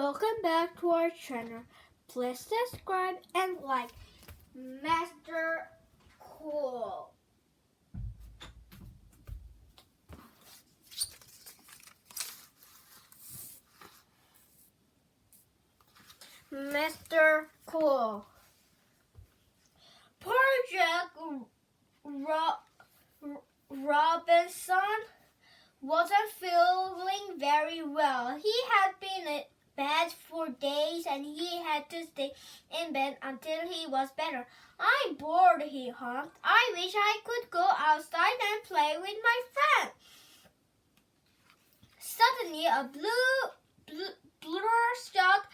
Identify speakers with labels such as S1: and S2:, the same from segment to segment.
S1: Welcome back to our channel. Please subscribe and like Master Cool. Mr. Cool. Poor Jack Robinson wasn't feeling very well. He had been in bed for days and he had to stay in bed until he was better. "I'm bored," he humped. "I wish I could go outside and play with my friend." Suddenly a blur shot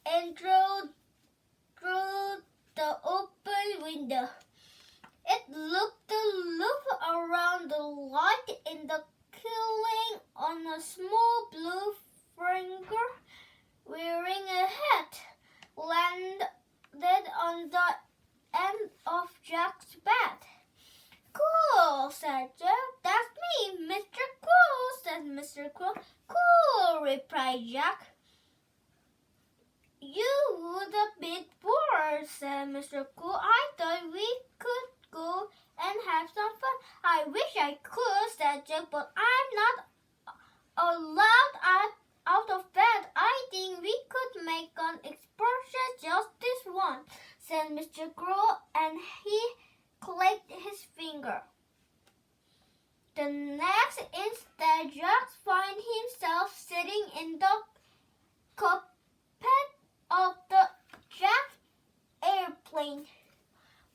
S1: and through the open window. It looked to loop around the light in the ceiling on a small blue finger wearing a hat landed on the end of Jack's bed. "Cool," said Jack. "That's me, Mr. Cool," said Mr. Cool. "Cool," replied Jack. "You would a bit bored," said Mr. Cool. "I thought we could go and have some fun." "I wish I could," said Jack, "but I'm not allowed out of bed. I think we could make an excursion, just this one," said Mr. Crow, and he clicked his finger. The next instant, Jack found himself sitting in the cockpit of the jet airplane.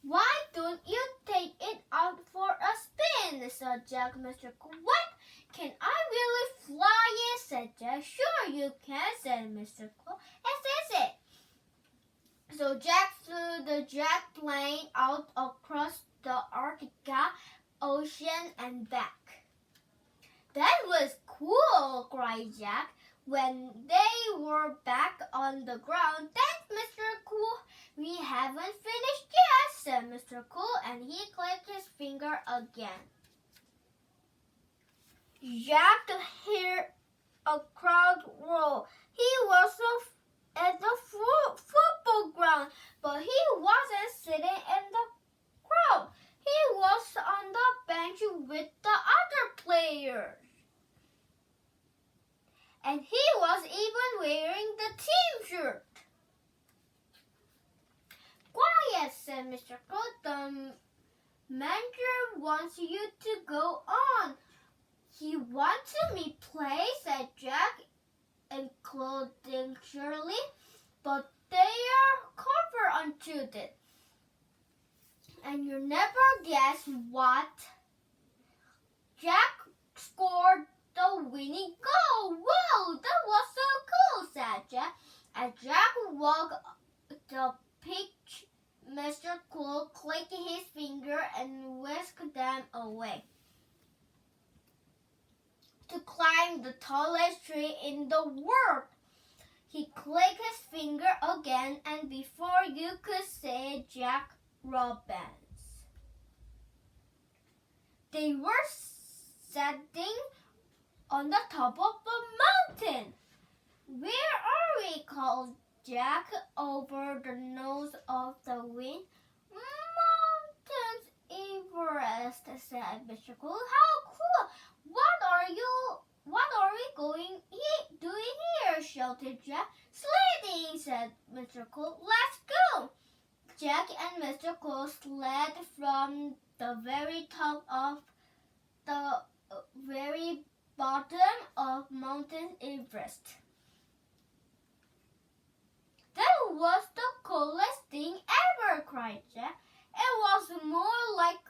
S1: "Why don't you take it out for a spin?" said Jack. Mr. Cool. "What? Can I really fly it?" said Jack. "Sure you can," said Mr. Cool. "As is it." So Jack flew the jet plane out across the Arctic Ocean and back. "That was cool," cried Jack when they were back on the ground. "Thanks, Mr. Cool." "We haven't finished yet," said Mr. Cool, and he clicked his finger again. Jack heard a crowd roar. He was at the football ground, but he wasn't sitting in the crowd. He was on the bench with the other players. And he was even wearing the team shirt. "Quiet," said Mr. Cool. "The manager wants you to go on." "He wants me play," said Jack, incredulously, "but they are covered onto it. And you never guess what? Jack scored the winning goal." "Whoa, that was so cool," said Jack. As Jack walked the pitch, Mr. Cool clicked his finger and whisked them away to climb the tallest tree in the world. He clicked his finger again, and before you could say Jack Robins, they were sitting on the top of a mountain. "Where are we?" called Jack over the nose of the wind. "Mountains Everest," said Mr. Cool. "How cool! What are we doing here?" shouted Jack. "Sledding," said Mr. Cool. "Let's go." Jack and Mr. Cool slid from the very top of the very bottom of Mountain Everest. "That was the coolest thing ever," cried Jack. "It was more like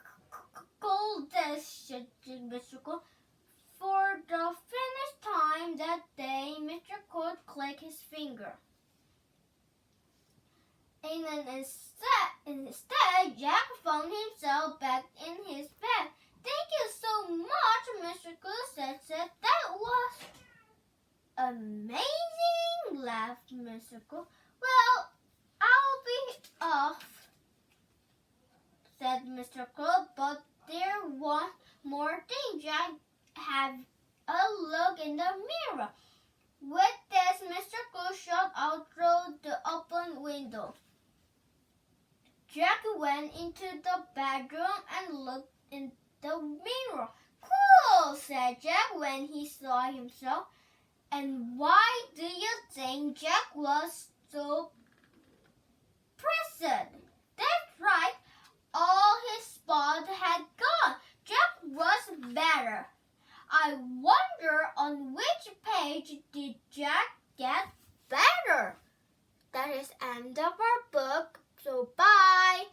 S1: coldest," said Mr. Cool. For the finish time that day, Mr. Cool clicked his finger. And instead, Jack found himself back in his bed. "Thank you so much," Mr. Cool said. "That was amazing," laughed Mr. Cool. "Well, I'll be off," said Mr. Cool, "but there was more thing. Jack, have a look in the mirror." With this, Mr. Cool went into the bedroom and looked in the mirror. Cool, said Jack when he saw himself. And why do you think Jack was so present? That's right. All his spot had gone. Jack was better. I wonder on which page did Jack get better? That is end of our book. So bye.